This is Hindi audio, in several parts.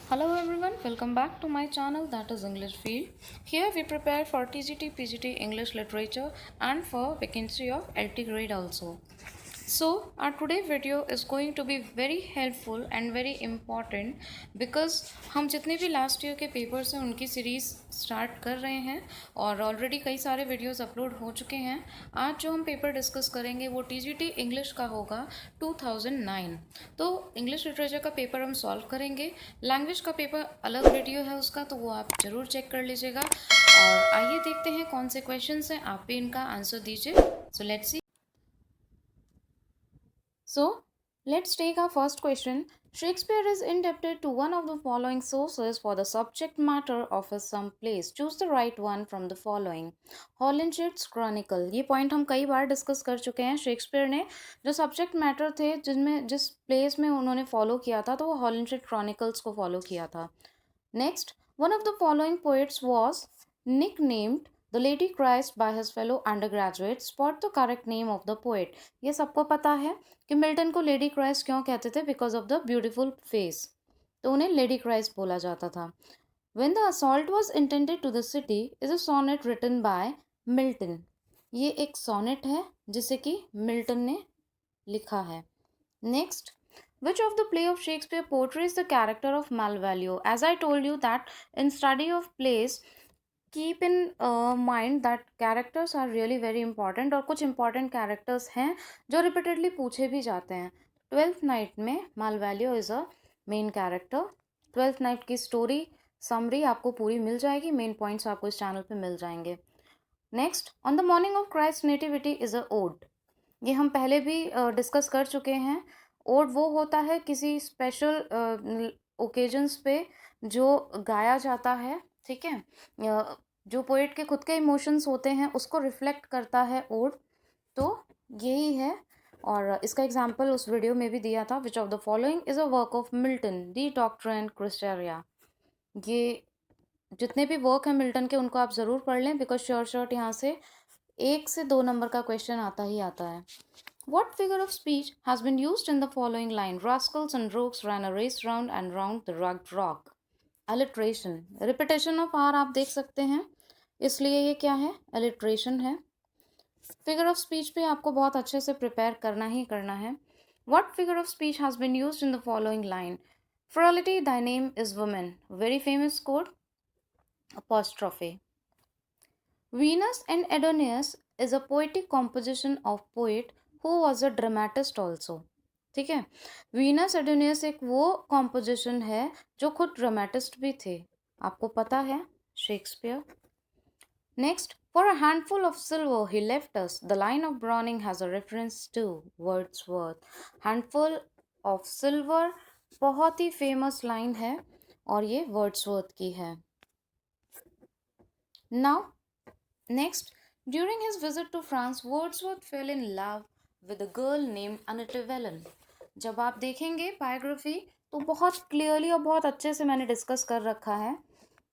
Hello everyone, welcome back to my channel that is English Field. Here we prepare for TGT, PGT English Literature and for vacancy of LT grade also. So our today video is going to be very helpful and very important because हम जितने भी लास्ट ईयर के पेपर्स हैं उनकी सीरीज़ स्टार्ट कर रहे हैं और ऑलरेडी कई सारे वीडियोस अपलोड हो चुके हैं। आज जो हम पेपर डिस्कस करेंगे वो टीजीटी इंग्लिश का होगा 2009। तो इंग्लिश लिटरेचर का पेपर हम सॉल्व करेंगे। लैंग्वेज का पेपर अलग वीडियो है उसका, तो वो आप ज़रूर चेक कर लीजिएगा। और आइए देखते हैं कौन से क्वेश्चन हैं, आप भी इनका आंसर दीजिए। So let's see. So, let's take our first question. Shakespeare is indebted to one of the following sources for the subject matter of his some plays. Choose the right one from the following. Holinshed's Chronicle. ये पॉइंट हम कई बार डिस्कस कर चुके हैं। शेक्सपियर ने जो सब्जेक्ट मैटर थे जिस प्लेस में उन्होंने फॉलो किया था, तो वो हॉलिनशेड क्रॉनिकल्स को फॉलो किया था। Next, one of the following poets was nicknamed the lady Christ by his fellow undergraduate. Spot the correct name of the poet. ये सबको पता है कि मिल्टन को लेडी क्राइस्ट क्यों कहते थे, because of the beautiful face, तो उन्हें लेडी क्राइस्ट बोला जाता था। When the assault was intended to the city is a sonnet written by Milton. ये एक सोनेट है जिसे कि मिल्टन ने लिखा है। Next, which of the play of Shakespeare portrays the character of Malvolio? As I told you that in study of plays, keep in mind that characters are really very important, और कुछ important characters हैं जो repeatedly पूछे भी जाते हैं। ट्वेल्थ नाइट में Malvolio is a main character। Twelfth night की स्टोरी समरी आपको पूरी मिल जाएगी, मेन पॉइंट्स आपको इस चैनल पे मिल जाएंगे। Next, on the morning of Christ nativity is a ode. ये हम पहले भी डिस्कस कर चुके हैं। ओड वो होता है किसी स्पेशल ओकेजन्स पे जो गाया जाता है, ठीक है। जो पोएट के खुद के इमोशंस होते हैं उसको रिफ्लेक्ट करता है ओड, तो यही है। और इसका एग्जाम्पल उस वीडियो में भी दिया था। Which of the following is a work of Milton the doctrine Christiana. ये जितने भी वर्क हैं मिल्टन के उनको आप ज़रूर पढ़ लें, बिकॉज श्योर यहाँ से 1 से 2 नंबर का क्वेश्चन आता ही आता है। What figure of speech has been used in the following line? Rascals and rogues ran a race round and round the rugged rock. Alliteration. Repetition of R आप देख सकते हैं, इसलिए ये क्या है, alliteration है। Figure of speech पे आपको बहुत अच्छे से प्रिपेयर करना ही करना है। What figure of speech has been used in the following line? Fertility, thy name is woman. Very famous quote. Apostrophe. Venus and Adonis is a poetic composition of poet who was a dramatist also. ठीक है, वीनस एडोनियस एक वो कॉम्पोजिशन है जो खुद ड्रामेटिस्ट भी थे, आपको पता है, Shakespeare. Next, for a handful of silver he left us, the line of Browning has a reference to Wordsworth. Handful of silver बहुत ही फेमस लाइन है और ये वर्ड्सवर्थ की है। Now next, during his visit to France, Wordsworth fell in love with a girl named Annette Wellen. जब आप देखेंगे बायोग्राफी तो बहुत क्लियरली और बहुत अच्छे से मैंने डिस्कस कर रखा है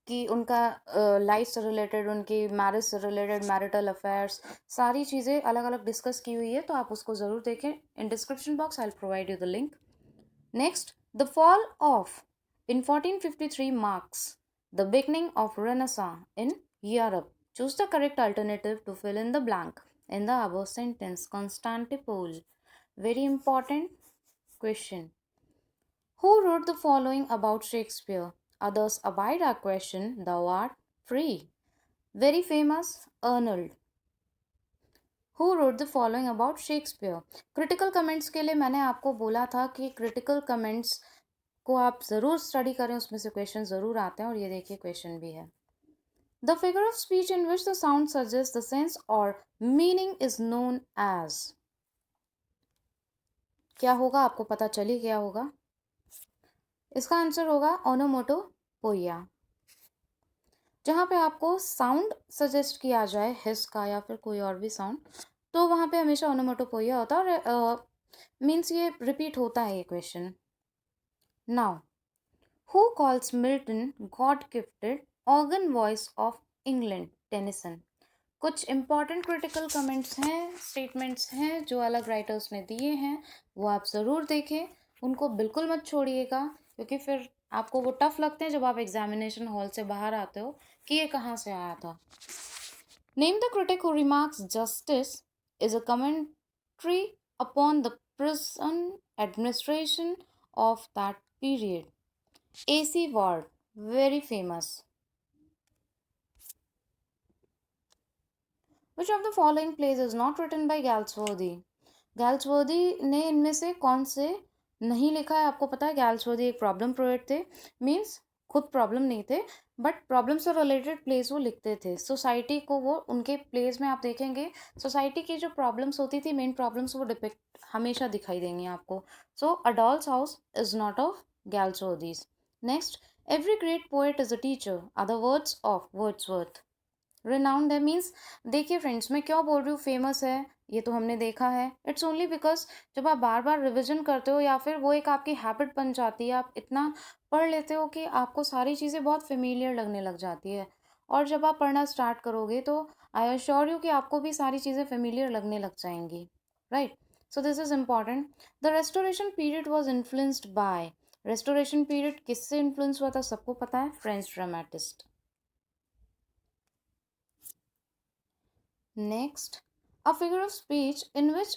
कि उनका लाइफ से रिलेटेड, उनकी मैरिज से रिलेटेड, मैरिटल अफेयर्स, सारी चीज़ें अलग अलग डिस्कस की हुई है, तो आप उसको ज़रूर देखें। In description box I will provide you the link. Next, the fall of in 1453 marks the beginning of Renaissance in Europe. Choose the correct alternative to fill in the blank in the above sentence. Constantinople. Very important question. Who wrote the following about Shakespeare? Others abide our question, thou art free. Very famous Arnold. Who wrote the following about Shakespeare? Critical comments के लिए मैंने आपको बोला था कि critical comments को आप ज़रूर स्टडी करें, उसमें से क्वेश्चन ज़रूर आते हैं, और ये देखिए क्वेश्चन भी है। The figure of speech in which the sound suggest the sense और मीनिंग इज नोन एज। क्या होगा, आपको पता चली क्या होगा? इसका आंसर होगा ओनोमोटोपोइया। जहाँ पे आपको साउंड सजेस्ट किया जाए हिस का या फिर कोई और भी साउंड, तो वहाँ पे हमेशा ओनोमोटोपोइया होता है, और मीन्स ये रिपीट होता है ये question. Now, who calls Milton God-gifted organ voice of England? Tennyson. कुछ important critical comments हैं, statements हैं जो अलग राइटर्स ने दिए हैं, वो आप ज़रूर देखें, उनको बिल्कुल मत छोड़िएगा, क्योंकि फिर आपको वो टफ लगते हैं जब आप एग्जामिनेशन हॉल से बाहर आते हो कि ये कहाँ से आया था. Name the critic who remarks justice is a commentary upon the prison administration of that period. A.C. Ward, very famous. Which of the following plays is not written by Galsworthy? गैल्सवर्दी ने इनमें से कौन से नहीं लिखा है? आपको पता है गैल्सवर्दी एक प्रॉब्लम पोएट थे, मीन्स खुद प्रॉब्लम नहीं थे बट प्रॉब्लम से रिलेटेड प्लेस वो लिखते थे. सोसाइटी को वो उनके प्लेस में आप देखेंगे सोसाइटी की जो प्रॉब्लम्स होती थी, मेन प्रॉब्लम्स वो डिपिक्ट हमेशा दिखाई देंगी आपको. So a doll's house is not of Galsworthy's. Next, every great poet is a teacher are the words of Wordsworth. Renowned है मीन्स, देखिए फ्रेंड्स मैं क्यों बोल रही हूँ फेमस है, ये तो हमने देखा है. इट्स ओनली बिकॉज जब आप बार बार रिविजन करते हो या फिर वो एक आपकी हैबिट बन जाती है, आप इतना पढ़ लेते हो कि आपको सारी चीज़ें बहुत फेमिलियर लगने लग जाती है. और जब आप पढ़ना स्टार्ट करोगे तो आई अश्योर यू कि आपको भी सारी चीज़ें फेमिलियर लगने लग जाएंगी. Right. So this is important. The restoration period was influenced by. Restoration period किससे इन्फ्लुएंस हुआ था? सबको पता है, French dramatist. Next, a figure of speech in which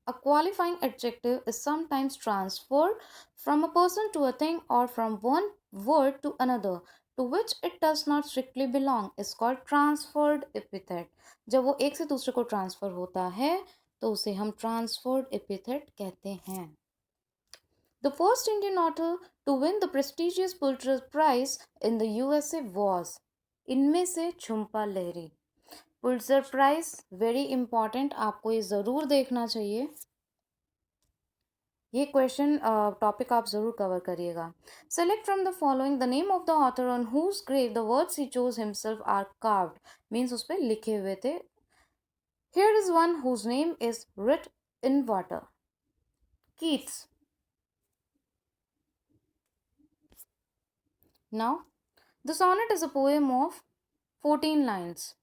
a qualifying adjective is sometimes transferred from a person to a thing or from one word to another to which it does not strictly belong is called transferred epithet. जब वो एक से दूसरे को ट्रांसफर होता है तो उसे हम transferred epithet कहते हैं. The first Indian author to win the prestigious Pulitzer Prize in the USA was, इनमें से झुम्पा लहरी. पुलिट्जर प्राइज वेरी इंपॉर्टेंट, आपको ये ज़रूर देखना चाहिए. ये क्वेश्चन टॉपिक आप ज़रूर कवर करिएगा. Select from the following the name of the author on whose grave the words he chose himself are carved. Means उस पर लिखे हुए थे. Here is one whose name is writ in water. Keats. Now the sonnet is a poem of 14 lines.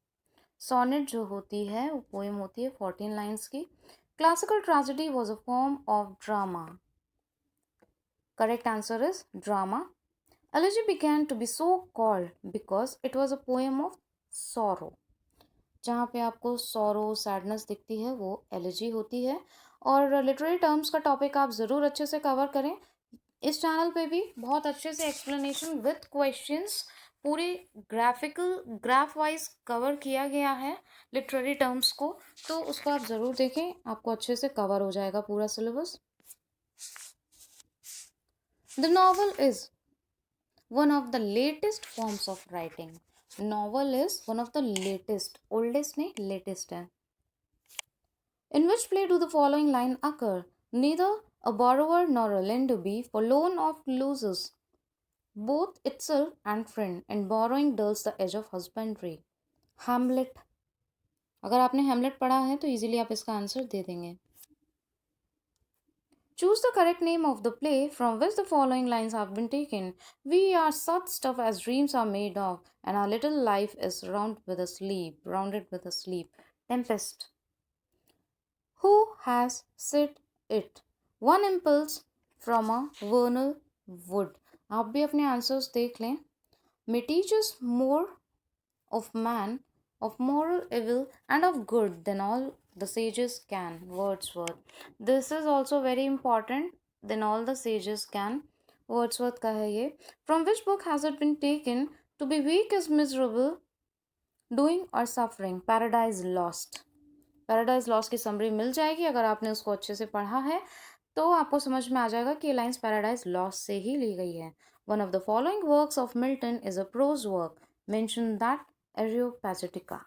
Sonnet जो होती है वो पोएम होती है 14 लाइन्स की. Classical tragedy was a form of drama. Correct answer is drama. Elegy began to be so called because it was a poem of sorrow. जहाँ पे आपको sorrow सैडनेस दिखती है वो एलिजी होती है. और लिटरेरी टर्म्स का टॉपिक आप ज़रूर अच्छे से कवर करें. इस चैनल पे भी बहुत अच्छे से एक्सप्लेनेशन विथ क्वेश्चंस पूरे ग्राफ वाइज कवर किया गया है लिटरेरी टर्म्स को, तो उसको आप ज़रूर देखें, आपको अच्छे से कवर हो जाएगा पूरा syllabus. The novel is one of the latest forms of writing. Novel is one of the latest, oldest नहीं लेटेस्ट है. In which play do the following line occur. Neither a borrower nor a lender be, for loan of loses both itself and friend, and borrowing dulls the edge of husbandry. Hamlet. अगर आपने हेमलेट पढ़ा है तो इजीली आप इसका आंसर दे देंगे. Choose the correct name of the play from which the following lines have been taken. We are such stuff as dreams are made of, and our little life is rounded with a sleep. Tempest. Who has said it? One impulse from a vernal wood. आप भी अपने आंसर्स देख लें. May teach us more of man, of moral evil and of good than all the sages can. Wordsworth. This is also very important. Than all the sages can. Wordsworth का है ये. From which book has it been taken? To be weak is miserable, doing or suffering. Paradise Lost. Paradise lost की समरी मिल जाएगी. अगर आपने उसको अच्छे से पढ़ा है तो आपको समझ में आ जाएगा कि ये लाइन्स पैराडाइज लॉस्ट से ही ली गई है. One of the following works of Milton is a prose work. Mention that Areopagitica.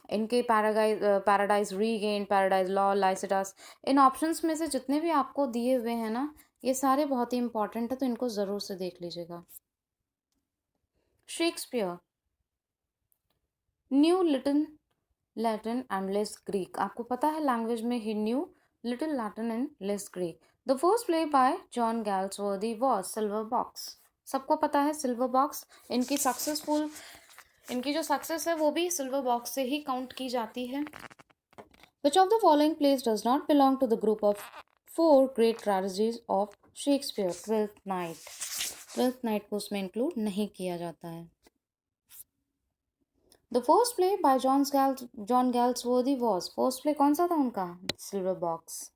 इनके पैराडाइज रीगेन, पैराडाइज लॉ, लाइसिटास, इन ऑप्शंस में से जितने भी आपको दिए हुए हैं ना, ये सारे बहुत ही इंपॉर्टेंट है, तो इनको ज़रूर से देख लीजिएगा. Shakespeare knew little Latin and less Greek. आपको पता है लैंग्वेज में ही knew little Latin and less Greek. The first play by John Galsworthy was Silver Box. सबको पता है सिल्वर बॉक्स. इनकी जो सक्सेस है वो भी सिल्वर बॉक्स से ही काउंट की जाती है. Which of the following place does not belong to the group of 4 great tragedies of Shakespeare. Twelfth night को उसमें इंक्लूड नहीं किया जाता है. The first play by John Galsworthy was. First play कौन सा था उनका? Silver Box.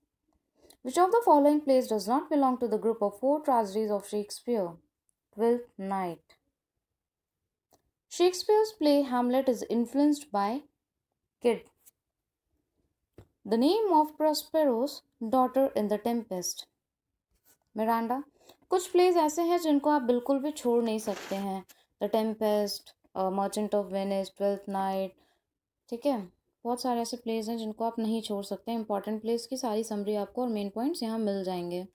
Which of the following plays does not belong to the group of 4 tragedies of Shakespeare? Twelfth Night. Shakespeare's play Hamlet is influenced by Kyd. The name of Prospero's daughter in The Tempest. Miranda. कुछ प्लेज ऐसे हैं जिनको आप बिल्कुल भी छोड़ नहीं सकते हैं. The Tempest, merchant of Venice, twelfth night. ठीक है, बहुत सारे ऐसे प्लेज हैं जिनको आप नहीं छोड़ सकते. इंपॉर्टेंट प्लेस की सारी समरी आपको और मेन पॉइंट्स यहाँ मिल जाएंगे.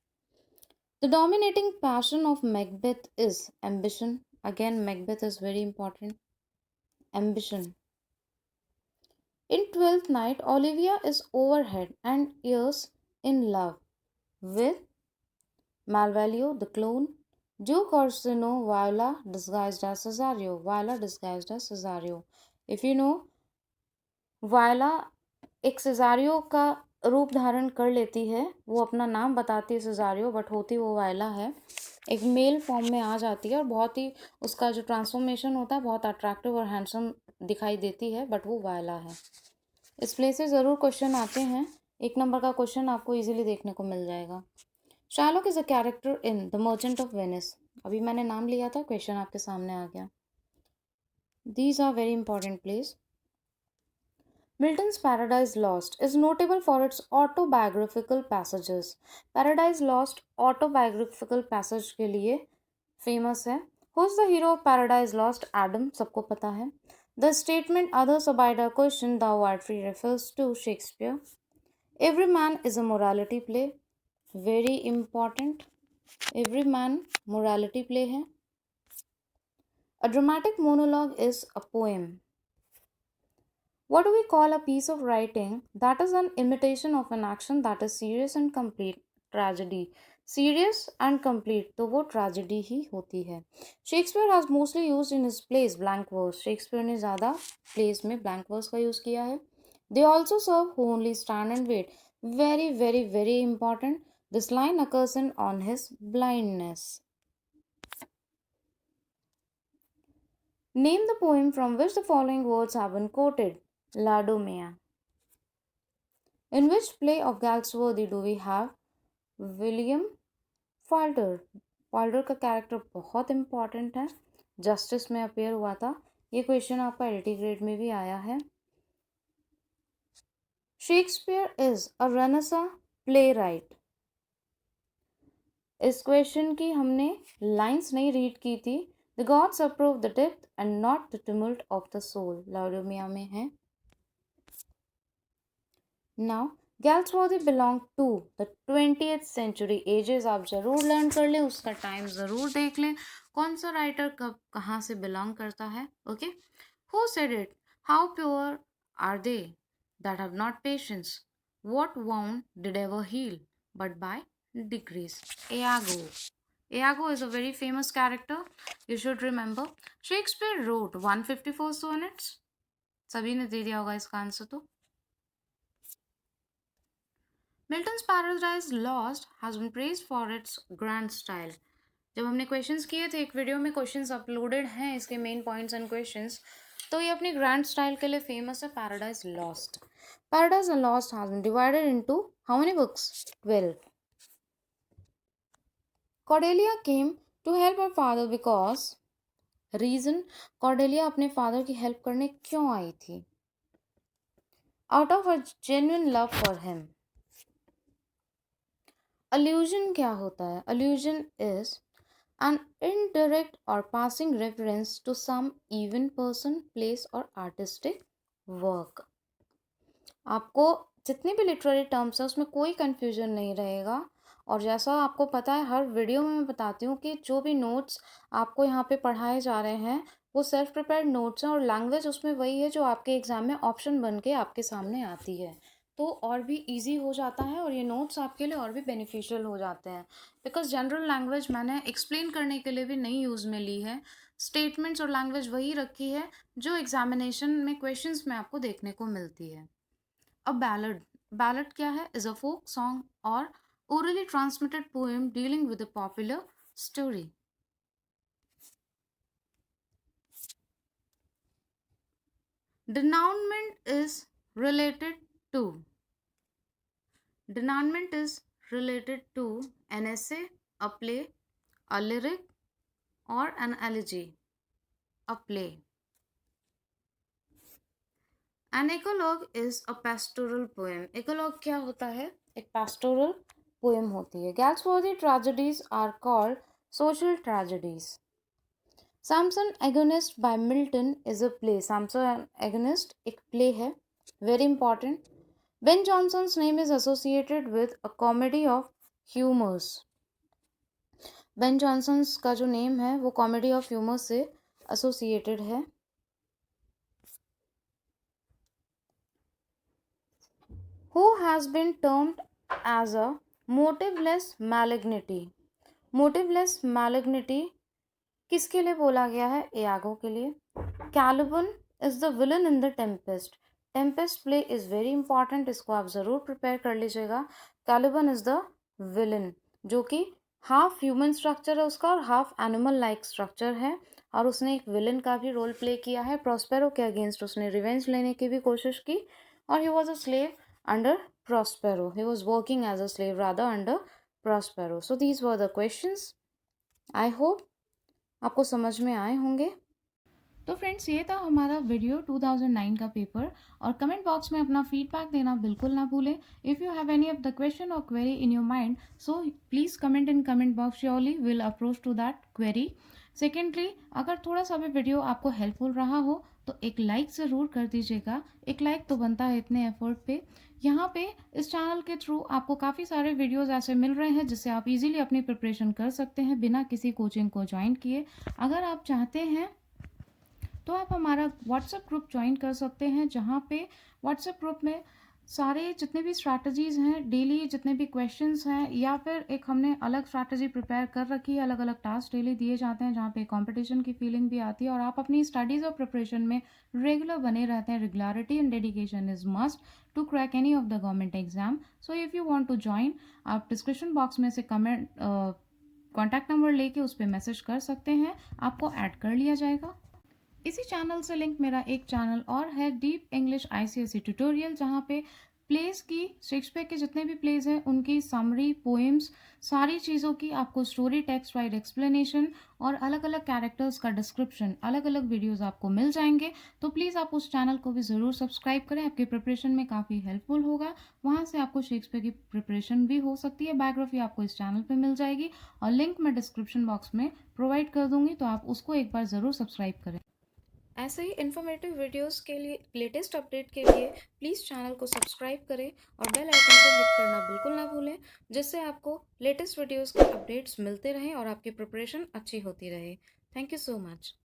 The dominating passion of Macbeth is ambition. Again Macbeth is very important. Ambition. In Twelfth Night, Olivia is overhead and ears in love with Malvolio the clone, Duke Orsino, Viola disguised as Cesario. If you know, Viola एक Cesario का रूप धारण कर लेती है. वो अपना नाम बताती है Cesario, बट होती वो वायला है. एक मेल फॉर्म में आ जाती है और बहुत ही उसका जो ट्रांसफॉर्मेशन होता है बहुत अट्रैक्टिव और हैंडसम दिखाई देती है, बट वो वायला है. इस प्ले से ज़रूर क्वेश्चन आते हैं. 1 नंबर का क्वेश्चन आपको इजीली देखने को मिल जाएगा. Sherlock is a character in the merchant of Venice. अभी मैंने नाम लिया था, क्वेश्चन आपके सामने आ गया. These are very important place. Milton's Paradise Lost is notable for its autobiographical passages. Paradise Lost autobiographical passage के लिए famous है. Who's the hero of Paradise Lost? Adam, सबको पता है. The statement others abide a question thou art free refers to Shakespeare. Every Man is a morality play. Very important. Every Man morality play है. A dramatic monologue is a poem. What do we call a piece of writing that is an imitation of an action that is serious and complete? Tragedy. Serious and complete, तो वो tragedy ही होती है. Shakespeare has mostly used in his plays blank verse. Shakespeare ने ज़्यादा plays में blank verse का use किया है. They also serve who only stand and wait. Very, very, very important. This line occurs in On His Blindness. Name the poem from which the following words have been quoted. Laodamia. In which play of Galsworthy do we have William Falder? Falder का कैरेक्टर बहुत इंपॉर्टेंट है. जस्टिस में अपेयर हुआ था. ये क्वेश्चन आपका एलटी ग्रेड में भी आया है. Shakespeare is a Renaissance playwright. इस क्वेश्चन की हमने लाइंस नहीं रीड की थी. The gods approve the depth and not the tumult of the soul. Laodamia में है. Now, Galsworthy belonged to the 20th century ages. आप ज़रूर लर्न कर लें, उसका टाइम ज़रूर देख लें, कौन सा राइटर कब कहाँ से बिलोंग करता है. Okay. Who said it? How pure are they that have not patience? What wound did ever heal but by degrees? Iago. Iago is a very famous character. You should remember. Shakespeare wrote 154 sonnets. सभी ने दे दिया होगा इसका आंसर तो. Milton's Paradise Lost has been praised for its grand style. जब हमने क्वेश्चंस किए थे, एक वीडियो में क्वेश्चंस अपलोडेड हैं इसके मेन पॉइंट्स एंड क्वेश्चंस, तो ये अपनी ग्रैंड स्टाइल के लिए फेमस है. Paradise Lost. Paradise Lost has been divided into how many books? 12. Cordelia came to help her father because. Reason, Cordelia अपने फादर की हेल्प करने क्यों आई थी? Out of a genuine love for him. Allusion क्या होता है? Allusion is an indirect or passing reference to some event, person, place or artistic work. आपको जितनी भी लिटरेरी टर्म्स है उसमें कोई कन्फ्यूजन नहीं रहेगा. और जैसा आपको पता है, हर वीडियो में मैं बताती हूँ कि जो भी नोट्स आपको यहाँ पे पढ़ाए जा रहे हैं वो सेल्फ प्रिपेयर्ड नोट्स हैं, और लैंग्वेज उसमें वही है जो आपके एग्ज़ाम में ऑप्शन बन के आपके सामने आती है. तो और भी इजी हो जाता है और ये नोट्स आपके लिए और भी बेनिफिशियल हो जाते हैं. बिकॉज जनरल लैंग्वेज मैंने एक्सप्लेन करने के लिए भी नहीं यूज़ में ली है. स्टेटमेंट्स और लैंग्वेज वही रखी है जो एग्जामिनेशन में क्वेश्चंस में आपको देखने को मिलती है. अब बैलड. बैलड क्या है? इज़ अ फोक सॉन्ग और orally transmitted poem dealing with a popular story. Denouement is related to. Denouement is related to an essay, a play, a lyric, or an elegy. A play. An eclogue is a pastoral poem. Eclogue क्या होता है? एक pastoral poem होती है. Galsworthy tragedies are called social tragedies. Samson Agonist by Milton is a play. Samson Agonist एक play है. Very important. Ben Jonson's name is associated with a comedy of humors. Ben Jonson's का जो name है वो comedy of humors से associated है. Who has been termed as a motiveless malignity. Motiveless malignity किसके लिए बोला गया है? Iago के लिए. Caliban is the villain in the Tempest. Tempest play is very important. इसको आप ज़रूर प्रिपेयर कर लीजिएगा. Caliban is the villain जो कि हाफ ह्यूमन स्ट्रक्चर है उसका और हाफ एनिमल लाइक स्ट्रक्चर है और उसने एक विलन का भी रोल प्ले किया है. प्रॉस्पेरो के अगेंस्ट उसने रिवेंज लेने की भी कोशिश की और he was a slave under Prospero. He was working as a slave rather under Prospero. So these were the questions. I hope आपको समझ में आए होंगे. तो फ्रेंड्स ये था हमारा वीडियो 2009 का पेपर और कमेंट बॉक्स में अपना फीडबैक देना बिल्कुल ना भूलें. If you have any of the question और query in your mind so please comment in comment box. Surely will approach to that query. Secondly अगर थोड़ा सा भी वीडियो आपको हेल्पफुल रहा हो तो एक लाइक ज़रूर कर दीजिएगा. एक लाइक तो बनता है इतने एफर्ट पे. यहाँ पे इस चैनल के थ्रू आपको काफ़ी सारे वीडियोस ऐसे मिल रहे हैं जिससे आप इजीली अपनी प्रिपरेशन कर सकते हैं बिना किसी कोचिंग को ज्वाइन किए. अगर आप चाहते हैं तो आप हमारा व्हाट्सएप ग्रुप ज्वाइन कर सकते हैं जहाँ पे व्हाट्सएप ग्रुप में सारे जितने भी स्ट्रैटेजीज़ हैं, डेली जितने भी क्वेश्चंस हैं या फिर एक हमने अलग स्ट्रैटेजी प्रिपेयर कर रखी है, अलग अलग टास्क डेली दिए जाते हैं जहाँ पे कंपटीशन की फीलिंग भी आती है और आप अपनी स्टडीज़ और प्रिपरेशन में रेगुलर बने रहते हैं. Regularity and dedication is must to crack any of the government exam. So if you want to join आप डिस्क्रिप्शन बॉक्स में से कमेंट कॉन्टैक्ट नंबर लेके उस पर मैसेज कर सकते हैं, आपको ऐड कर लिया जाएगा. इसी चैनल से लिंक मेरा एक चैनल और है डीप इंग्लिश ICSE ट्यूटोरियल जहाँ पे प्लेस की शेक्सपियर के जितने भी प्लेस हैं उनकी समरी पोएम्स सारी चीज़ों की आपको स्टोरी टेक्स्ट वाइड एक्सप्लेनेशन और अलग अलग कैरेक्टर्स का डिस्क्रिप्शन अलग अलग वीडियोस आपको मिल जाएंगे. तो प्लीज़ आप उस चैनल को भी ज़रूर सब्सक्राइब करें. आपके प्रिपरेशन में काफ़ी हेल्पफुल होगा. वहाँ से आपको शेक्सपियर की प्रिपरेशन भी हो सकती है. बायोग्राफी आपको इस चैनल पर मिल जाएगी और लिंक मैं डिस्क्रिप्शन बॉक्स में प्रोवाइड कर दूँगी तो आप उसको एक बार ज़रूर सब्सक्राइब करें. ऐसे ही इन्फॉर्मेटिव वीडियोस के लिए लेटेस्ट अपडेट के लिए प्लीज़ चैनल को सब्सक्राइब करें और बेल आइकन को हिट करना बिल्कुल ना भूलें जिससे आपको लेटेस्ट वीडियोस के अपडेट्स मिलते रहें और आपकी प्रिपरेशन अच्छी होती रहे. Thank you so much.